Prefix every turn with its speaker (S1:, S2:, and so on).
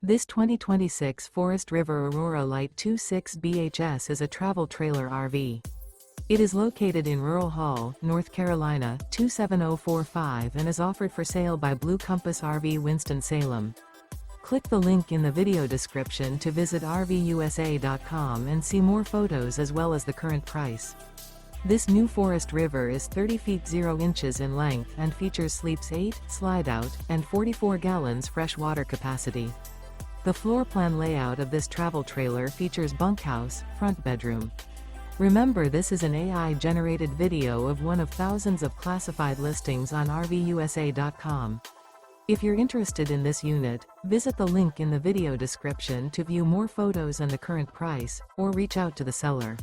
S1: This 2026 Forest River Aurora Light 26 BHS is a travel trailer RV. It is located in Rural Hall, North Carolina, 27045 and is offered for sale by Blue Compass RV Winston, Salem. Click the link in the video description to visit RVUSA.com and see more photos as well as the current price. This new Forest River is 30 feet 0 inches in length and features sleeps 8, slide-out, and 44 gallons fresh water capacity. The floor plan layout of this travel trailer features bunkhouse, front bedroom. Remember, this is an AI-generated video of one of thousands of classified listings on RVUSA.com. If you're interested in this unit, visit the link in the video description to view more photos and the current price, or reach out to the seller.